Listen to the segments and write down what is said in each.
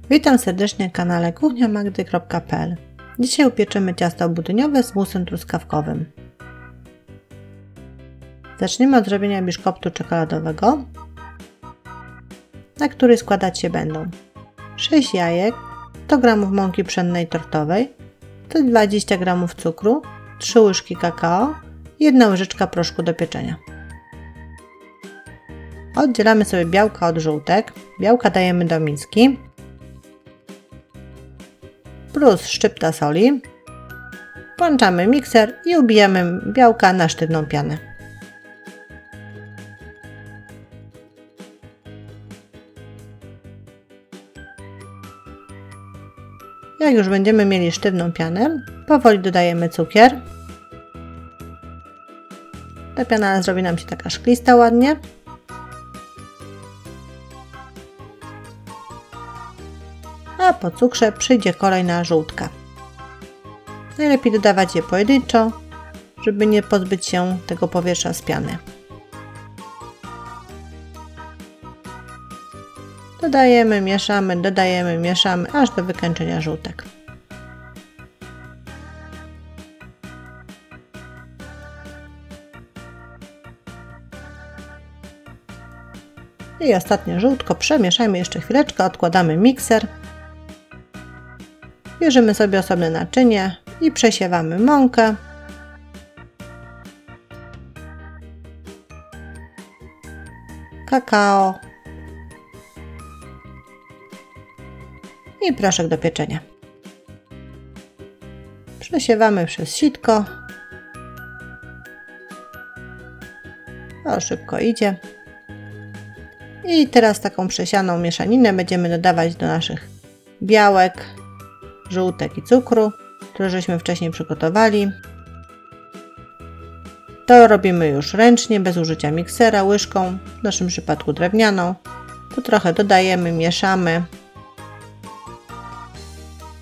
Witam serdecznie na kanale kuchniamagdy.pl. Dzisiaj upieczymy ciasto budyniowe z musem truskawkowym. Zaczniemy od zrobienia biszkoptu czekoladowego, na który składać się będą 6 jajek, 100 g mąki pszennej tortowej, 120 g cukru, 3 łyżki kakao i 1 łyżeczka proszku do pieczenia. Oddzielamy sobie białka od żółtek. Białka dajemy do miski, plus szczypta soli. Włączamy mikser i ubijamy białka na sztywną pianę. Jak już będziemy mieli sztywną pianę, powoli dodajemy cukier. Ta piana zrobi nam się taka szklista ładnie. A po cukrze przyjdzie kolej na żółtka. Najlepiej dodawać je pojedynczo, żeby nie pozbyć się tego powietrza z piany. Dodajemy, mieszamy, aż do wykończenia żółtek. I ostatnie żółtko przemieszajmy jeszcze chwileczkę, odkładamy mikser. Bierzemy sobie osobne naczynie i przesiewamy mąkę. Kakao i proszek do pieczenia. Przesiewamy przez sitko. O, szybko idzie. I teraz taką przesianą mieszaninę będziemy dodawać do naszych białek, żółtek i cukru, które żeśmy wcześniej przygotowali. To robimy już ręcznie, bez użycia miksera, łyżką, w naszym przypadku drewnianą. Tu trochę dodajemy, mieszamy.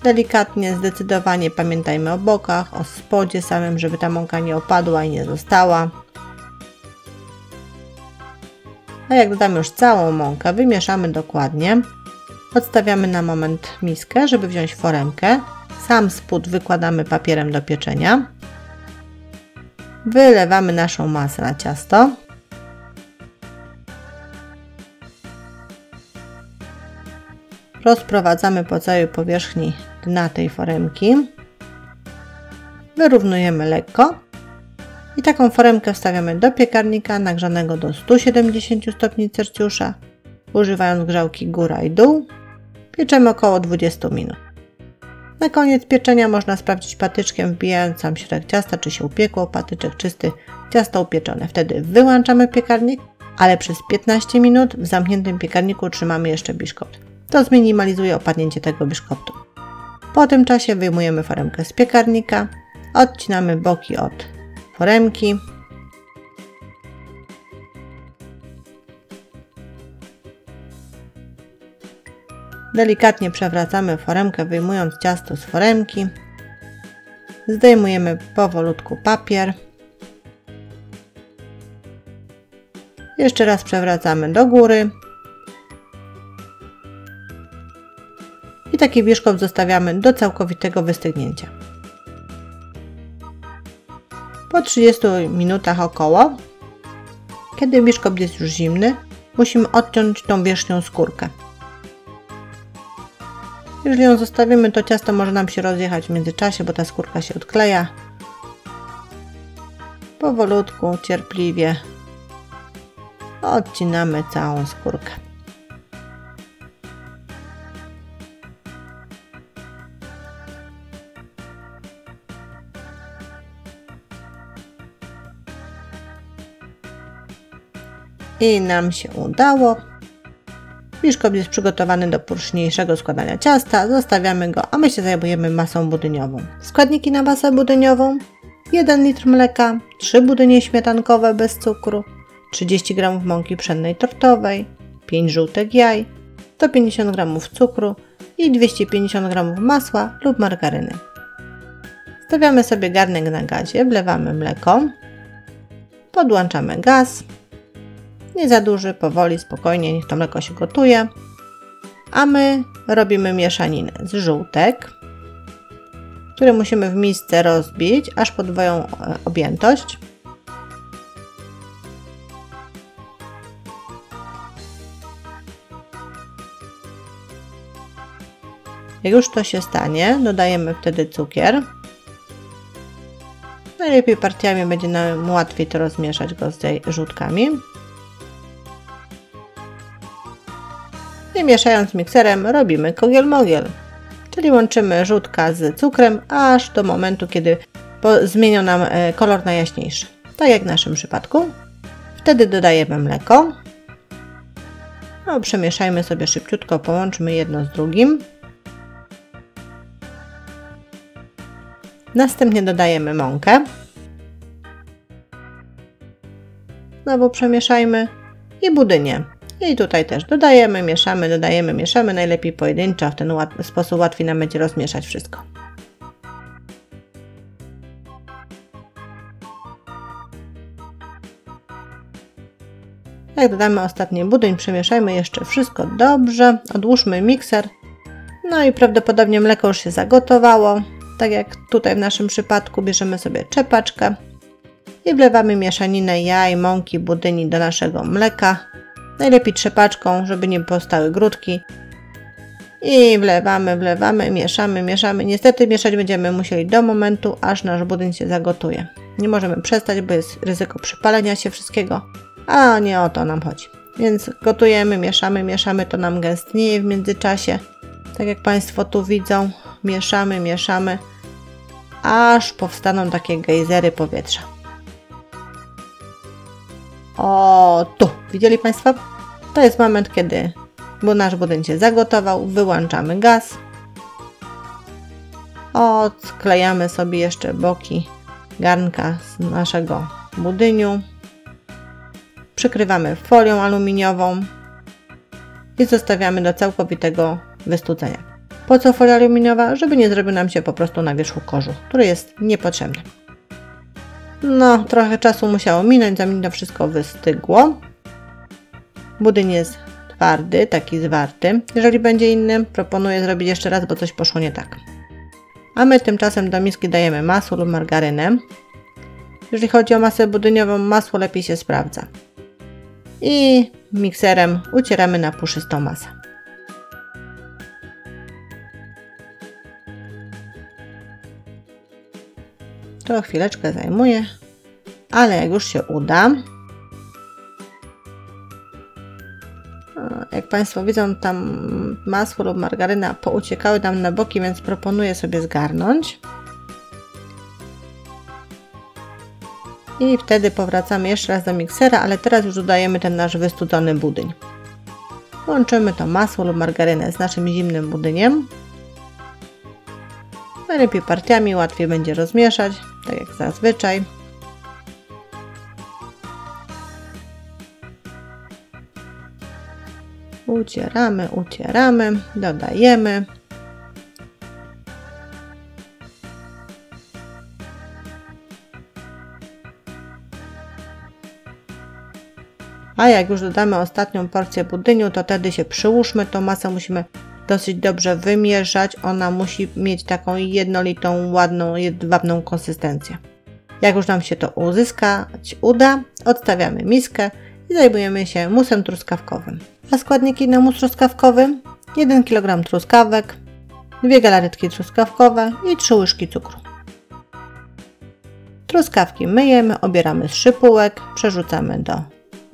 Delikatnie, zdecydowanie pamiętajmy o bokach, o spodzie samym, żeby ta mąka nie opadła i nie została. A jak dodamy już całą mąkę, wymieszamy dokładnie. Odstawiamy na moment miskę, żeby wziąć foremkę. Sam spód wykładamy papierem do pieczenia. Wylewamy naszą masę na ciasto. Rozprowadzamy po całej powierzchni dna tej foremki. Wyrównujemy lekko. I taką foremkę wstawiamy do piekarnika nagrzanego do 170 stopni Celsjusza, używając grzałki góra i dół. Pieczemy około 20 minut. Na koniec pieczenia można sprawdzić patyczkiem, wbijając sam środek ciasta, czy się upiekło, patyczek czysty, ciasto upieczone. Wtedy wyłączamy piekarnik, ale przez 15 minut w zamkniętym piekarniku trzymamy jeszcze biszkopt. To zminimalizuje opadnięcie tego biszkoptu. Po tym czasie wyjmujemy foremkę z piekarnika, odcinamy boki od foremki. Delikatnie przewracamy foremkę, wyjmując ciasto z foremki. Zdejmujemy powolutku papier. Jeszcze raz przewracamy do góry. I taki biszkopt zostawiamy do całkowitego wystygnięcia. Po 30 minutach około, kiedy biszkopt jest już zimny, musimy odciąć tą wierzchnią skórkę. Jeżeli ją zostawimy, to ciasto może nam się rozjechać w międzyczasie, bo ta skórka się odkleja. Powolutku, cierpliwie odcinamy całą skórkę. I nam się udało. Biszkopt jest przygotowany do późniejszego składania ciasta. Zostawiamy go, a my się zajmujemy masą budyniową. Składniki na masę budyniową: 1 litr mleka, 3 budynie śmietankowe bez cukru, 30 g mąki pszennej tortowej, 5 żółtek jaj, 150 g cukru i 250 g masła lub margaryny. Stawiamy sobie garnek na gazie, wlewamy mleko, podłączamy gaz. Nie za duży, powoli, spokojnie, niech to mleko się gotuje. A my robimy mieszaninę z żółtek, które musimy w misce rozbić aż podwoją objętość. Jak już to się stanie, dodajemy wtedy cukier. Najlepiej partiami będzie nam łatwiej to rozmieszać go z żółtkami. I mieszając mikserem robimy kogiel-mogiel, czyli łączymy żółtka z cukrem aż do momentu, kiedy zmienią nam kolor na jaśniejszy, tak jak w naszym przypadku. Wtedy dodajemy mleko. No, przemieszajmy sobie szybciutko, połączmy jedno z drugim. Następnie dodajemy mąkę. Znowu przemieszajmy i budynię. I tutaj też dodajemy, mieszamy, dodajemy, mieszamy. Najlepiej pojedynczo, w ten sposób łatwiej nam będzie rozmieszać wszystko. Jak dodamy ostatni budyń, przemieszajmy jeszcze wszystko dobrze. Odłóżmy mikser. No i prawdopodobnie mleko już się zagotowało. Tak jak tutaj w naszym przypadku bierzemy sobie czepaczkę i wlewamy mieszaninę jaj, mąki, budyni do naszego mleka. Najlepiej trzepaczką, żeby nie powstały grudki. I wlewamy, mieszamy. Niestety mieszać będziemy musieli do momentu, aż nasz budyń się zagotuje. Nie możemy przestać, bo jest ryzyko przypalenia się wszystkiego, a nie o to nam chodzi. Więc gotujemy, mieszamy, to nam gęstnieje w międzyczasie. Tak jak Państwo tu widzą, mieszamy, aż powstaną takie gejzery powietrza. O, tu, widzieli Państwo? To jest moment, kiedy nasz budyń się zagotował, wyłączamy gaz. Odklejamy sobie jeszcze boki garnka z naszego budyniu. Przykrywamy folią aluminiową i zostawiamy do całkowitego wystudzenia. Po co folia aluminiowa? Żeby nie zrobił nam się po prostu na wierzchu kożuch, który jest niepotrzebny. No, trochę czasu musiało minąć, zanim to wszystko wystygło. Budyń jest twardy, taki zwarty. Jeżeli będzie inny, proponuję zrobić jeszcze raz, bo coś poszło nie tak. A my tymczasem do miski dajemy masło lub margarynę. Jeżeli chodzi o masę budyniową, masło lepiej się sprawdza. I mikserem ucieramy na puszystą masę. To chwileczkę zajmuje, ale jak już się uda, jak Państwo widzą, tam masło lub margaryna pouciekały nam na boki, więc proponuję sobie zgarnąć. I wtedy powracamy jeszcze raz do miksera, ale teraz już dodajemy ten nasz wystudzony budyń. Łączymy to masło lub margarynę z naszym zimnym budyniem. Najlepiej partiami, łatwiej będzie rozmieszać, tak jak zazwyczaj. Ucieramy, dodajemy. A jak już dodamy ostatnią porcję budyniu, to wtedy się przyłóżmy. Tą masę musimy dosyć dobrze wymieszać. Ona musi mieć taką jednolitą, ładną, jedwabną konsystencję. Jak już nam się to uda, odstawiamy miskę i zajmujemy się musem truskawkowym. A składniki na mus truskawkowy: 1 kg truskawek, 2 galaretki truskawkowe i 3 łyżki cukru. Truskawki myjemy, obieramy z szypułek, przerzucamy do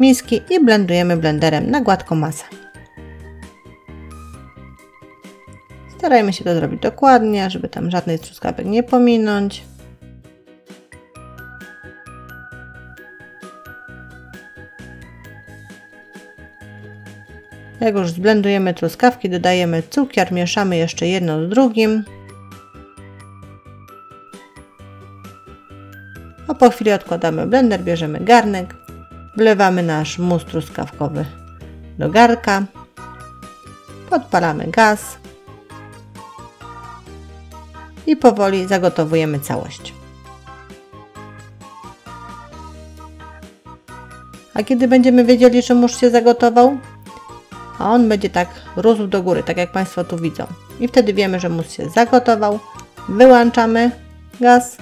miski i blendujemy blenderem na gładką masę. Starajmy się to zrobić dokładnie, żeby tam żadnej z truskawek nie pominąć. Jak już zblendujemy truskawki, dodajemy cukier, mieszamy jeszcze jedno z drugim. A po chwili odkładamy blender, bierzemy garnek, wlewamy nasz mus truskawkowy do garnka, podpalamy gaz i powoli zagotowujemy całość. A kiedy będziemy wiedzieli, że mus się zagotował? a on będzie tak rósł do góry, tak jak Państwo tu widzą. I wtedy wiemy, że mus się zagotował. Wyłączamy gaz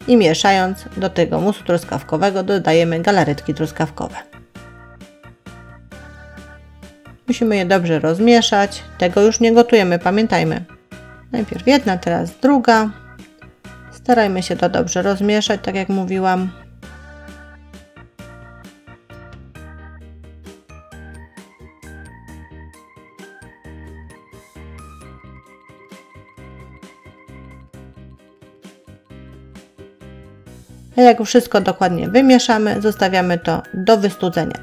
i mieszając do tego musu truskawkowego dodajemy galaretki truskawkowe. Musimy je dobrze rozmieszać. Tego już nie gotujemy, pamiętajmy. Najpierw jedna, teraz druga. Starajmy się to dobrze rozmieszać, tak jak mówiłam. A jak już wszystko dokładnie wymieszamy, zostawiamy to do wystudzenia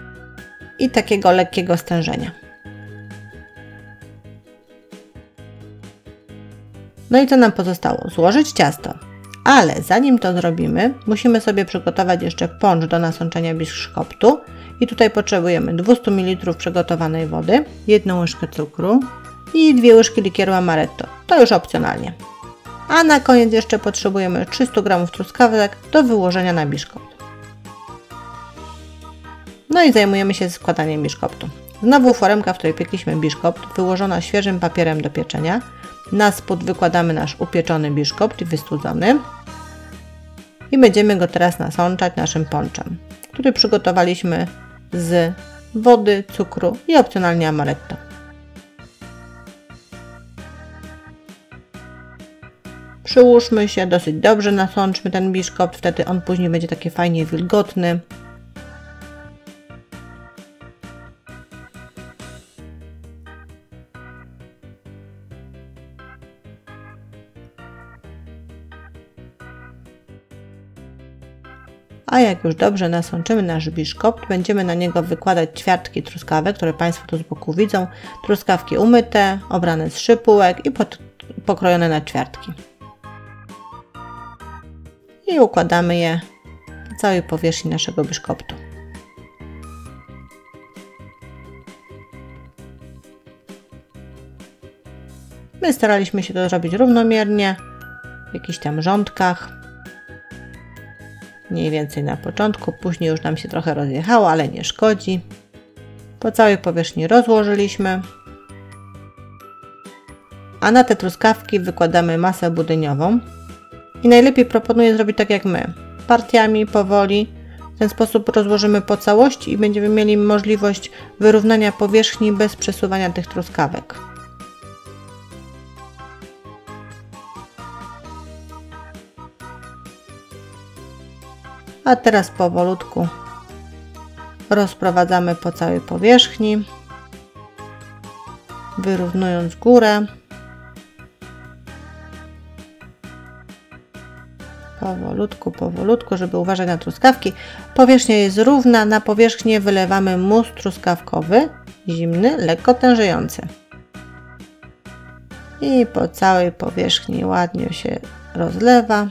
i takiego lekkiego stężenia. No i co nam pozostało? Złożyć ciasto. Ale zanim to zrobimy, musimy sobie przygotować jeszcze poncz do nasączenia biszkoptu. I tutaj potrzebujemy 200 ml przygotowanej wody, 1 łyżkę cukru i 2 łyżki likieru amaretto. To już opcjonalnie. A na koniec jeszcze potrzebujemy 300 g truskawek do wyłożenia na biszkopt. No i zajmujemy się składaniem biszkoptu. Znowu foremka, w której piekliśmy biszkopt, wyłożona świeżym papierem do pieczenia. Na spód wykładamy nasz upieczony biszkopt, wystudzony. I będziemy go teraz nasączać naszym ponczem, który przygotowaliśmy z wody, cukru i opcjonalnie amaretto. Przyłóżmy się, dosyć dobrze nasączmy ten biszkopt, wtedy on później będzie taki fajnie wilgotny. A jak już dobrze nasączymy nasz biszkopt, będziemy na niego wykładać ćwiartki truskawek, które Państwo tu z boku widzą. Truskawki umyte, obrane z szypułek i pokrojone na ćwiartki. I układamy je na całej powierzchni naszego biszkoptu. My staraliśmy się to zrobić równomiernie, w jakichś tam rządkach. Mniej więcej na początku, później już nam się trochę rozjechało, ale nie szkodzi. Po całej powierzchni rozłożyliśmy. A na te truskawki wykładamy masę budyniową. I najlepiej proponuję zrobić tak jak my, partiami, powoli. W ten sposób rozłożymy po całości i będziemy mieli możliwość wyrównania powierzchni bez przesuwania tych truskawek. A teraz powolutku rozprowadzamy po całej powierzchni, wyrównując górę. Powolutku, żeby uważać na truskawki. Powierzchnia jest równa, na powierzchnię wylewamy mus truskawkowy, zimny, lekko tężejący. I po całej powierzchni ładnie się rozlewa.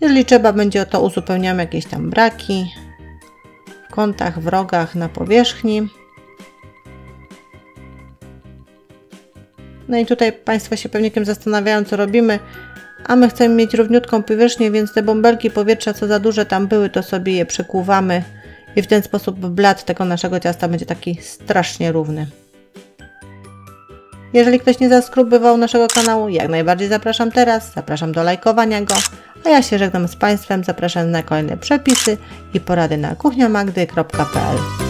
Jeżeli trzeba będzie, to uzupełniamy jakieś tam braki w kątach, w rogach na powierzchni. No i tutaj Państwo się pewnie zastanawiają, co robimy, a my chcemy mieć równiutką powierzchnię, więc te bąbelki powietrza, co za duże tam były, to sobie je przekuwamy i w ten sposób blat tego naszego ciasta będzie taki strasznie równy. Jeżeli ktoś nie zasubskrybował naszego kanału, jak najbardziej zapraszam teraz, zapraszam do lajkowania go, a ja się żegnam z Państwem, zapraszam na kolejne przepisy i porady na kuchniamagdy.pl.